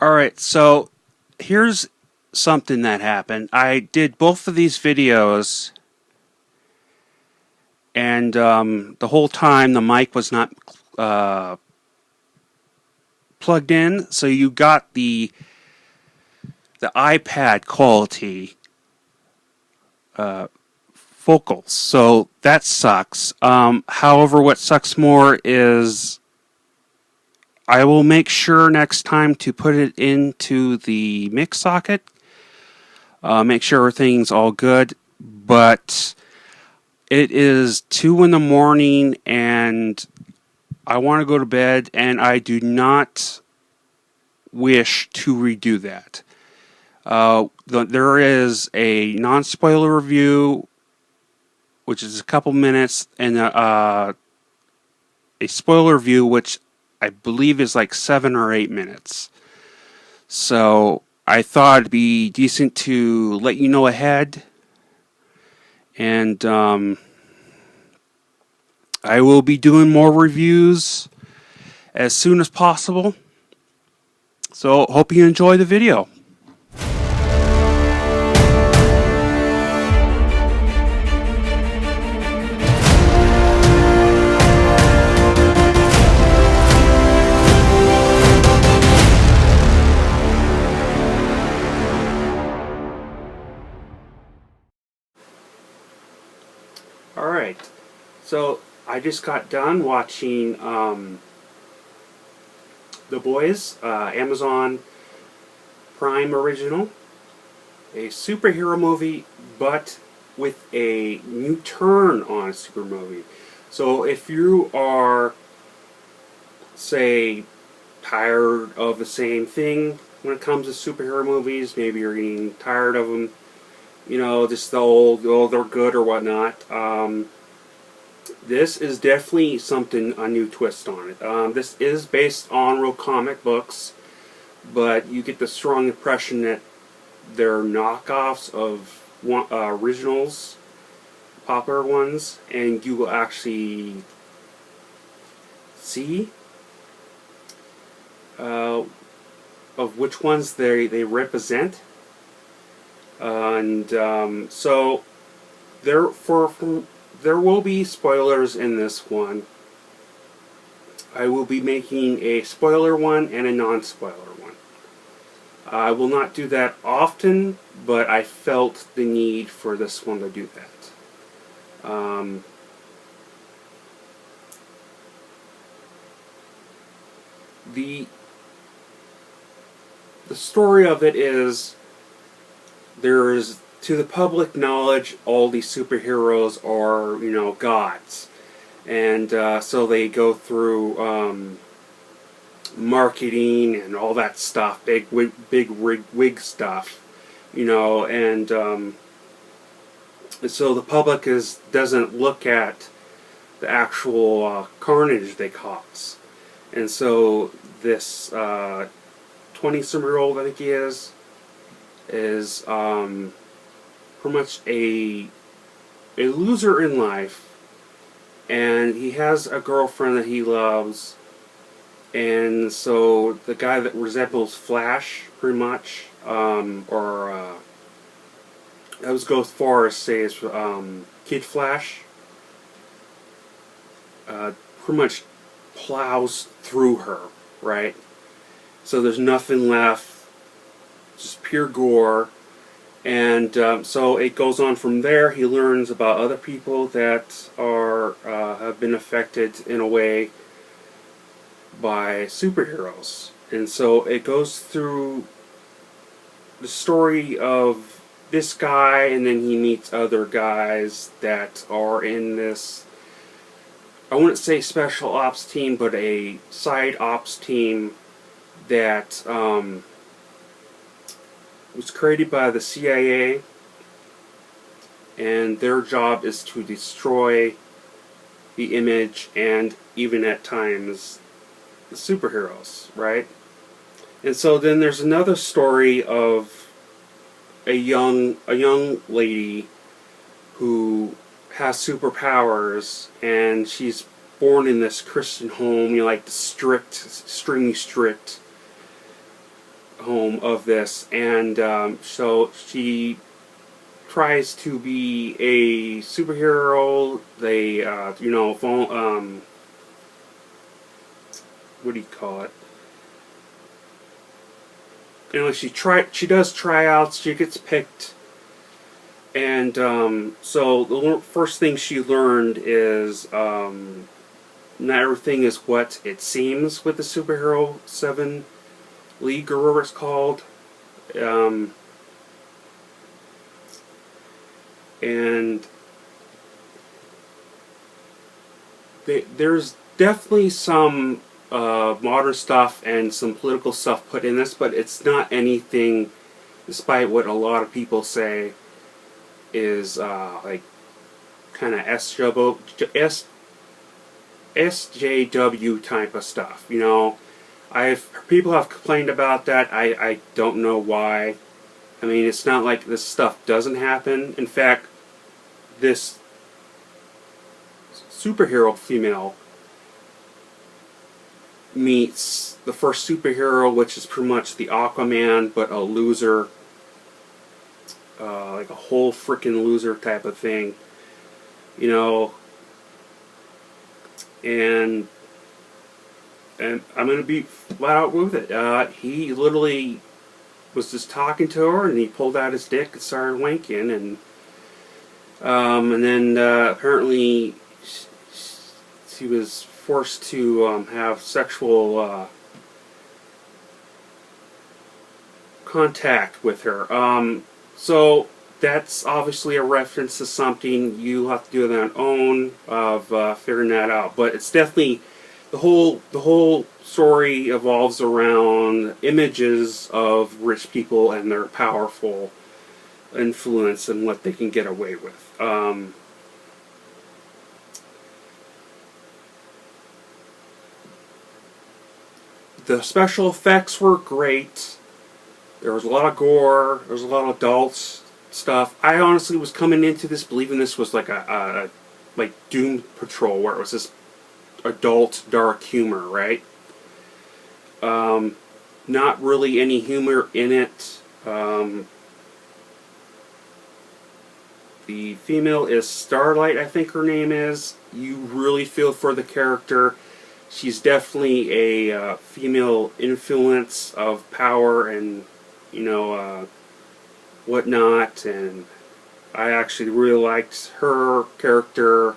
Alright, so here's something that happened. I did both of these videos, and the whole time the mic was not uh, plugged in, so you got the iPad quality vocals. So that sucks. However, what sucks more is I will make sure next time to put it into the mix socket. Make sure everything's all good. But it is 2 in the morning and I want to go to bed, and I do not wish to redo that. There is a non-spoiler review, which is a couple minutes, and a spoiler review, which I believe is like 7 or 8 minutes. So I thought it'd be decent to let you know ahead, and I will be doing more reviews as soon as possible. So hope you enjoy the video. Alright, so I just got done watching The Boys, Amazon Prime original, a superhero movie, but with a new turn on a super movie. So if you are, say, tired of the same thing when it comes to superhero movies, maybe you're getting tired of them, just the old, oh, they're good or whatnot. This is definitely a new twist on it. This is based on real comic books, but you get the strong impression that they're knockoffs of originals, popular ones, and you will actually see of which ones they represent. So there will be spoilers in this one. I will be making a spoiler one and a non-spoiler one. I will not do that often, but I felt the need for this one to do that. The story of it is, there's, to the public knowledge, all these superheroes are, gods. And so they go through marketing and all that stuff, big wig stuff, and so the public doesn't look at the actual carnage they cause. And so this 20-some-year-old, I think he is pretty much a loser in life, and he has a girlfriend that he loves, and so the guy that resembles Flash, pretty much, I was go as far as say is Kid Flash, pretty much plows through her, right? So there's nothing left, just pure gore. And so it goes on from there. He learns about other people that have been affected in a way by superheroes. And so it goes through the story of this guy, and then he meets other guys that are in this, I wouldn't say special ops team, but a side ops team that was created by the CIA, and their job is to destroy the image and even at times the superheroes, right? And so then there's another story of a young lady who has superpowers, and she's born in this Christian home, like the extremely strict home of this, and so she tries to be a superhero. They, what do you call it? She does tryouts. She gets picked, and so the first thing she learned is not everything is what it seems with the superhero 7 League, or whatever it's called. Um, and there's definitely some modern stuff and some political stuff put in this, but it's not anything, despite what a lot of people say, is like kind of SJW type of stuff. You know, people have complained about that. I don't know why. I mean, it's not like this stuff doesn't happen. In fact, this superhero female meets the first superhero, which is pretty much the Aquaman, but a loser, like a whole freaking loser type of thing, you know. And I'm gonna be flat out with it. He literally was just talking to her, and he pulled out his dick and started wanking, and then apparently she was forced to have sexual contact with her. So that's obviously a reference to something. You have to do it on your own of figuring that out. But it's definitely the whole story evolves around images of rich people and their powerful influence and what they can get away with. The special effects were great. There was a lot of gore. There was a lot of adult stuff. I honestly was coming into this believing this was like a like Doom Patrol, where it was this adult dark humor, right? Not really any humor in it. The female is Starlight, I think her name is. You really feel for the character. She's definitely a female influence of power and, you know, whatnot. And I actually really liked her character.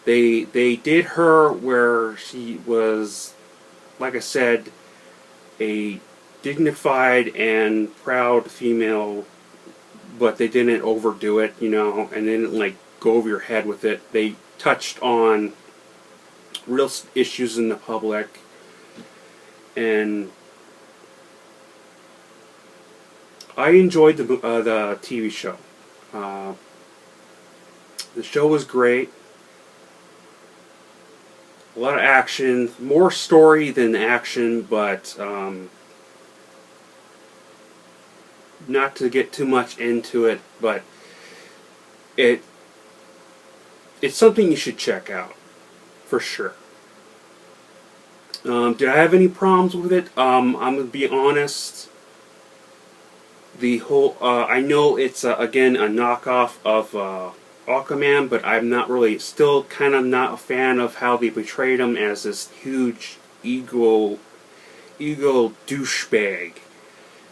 They did her where she was, like I said, a dignified and proud female, but they didn't overdo it, you know, and they didn't like go over your head with it. They touched on real issues in the public, and I enjoyed the TV show. The show was great. A lot of action, more story than action, but not to get too much into it, but it's something you should check out for sure. Did I have any problems with it? I'm gonna be honest. The whole I know it's again a knockoff of Aquaman, but I'm not really, still kind of not a fan of how they portrayed him as this huge ego douchebag,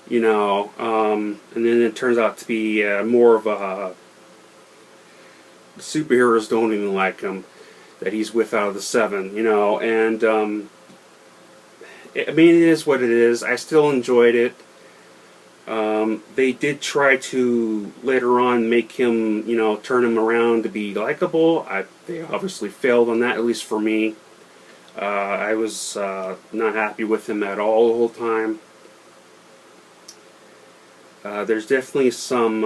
you know. And then it turns out to be more of a superheroes don't even like him, that he's with out of the 7, you know. And I mean, it is what it is. I still enjoyed it. They did try to later on make him, you know, turn him around to be likable. They obviously failed on that, at least for me. I was not happy with him at all the whole time. There's definitely some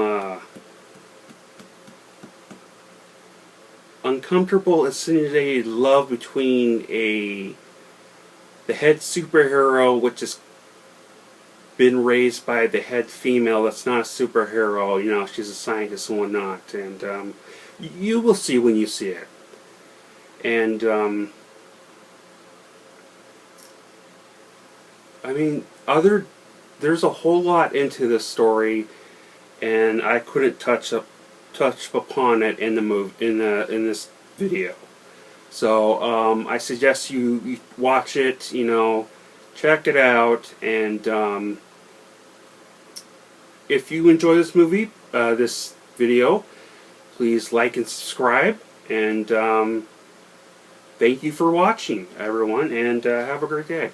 uncomfortable, insinuated love between the head superhero, which is been raised by the head female that's not a superhero. You know, she's a scientist and whatnot, and you will see when you see it. And I mean, other there's a whole lot into this story, and I couldn't touch upon it in the in this video. So I suggest you watch it. Check it out, and if you enjoy this this video, please like and subscribe. And thank you for watching, everyone, and have a great day.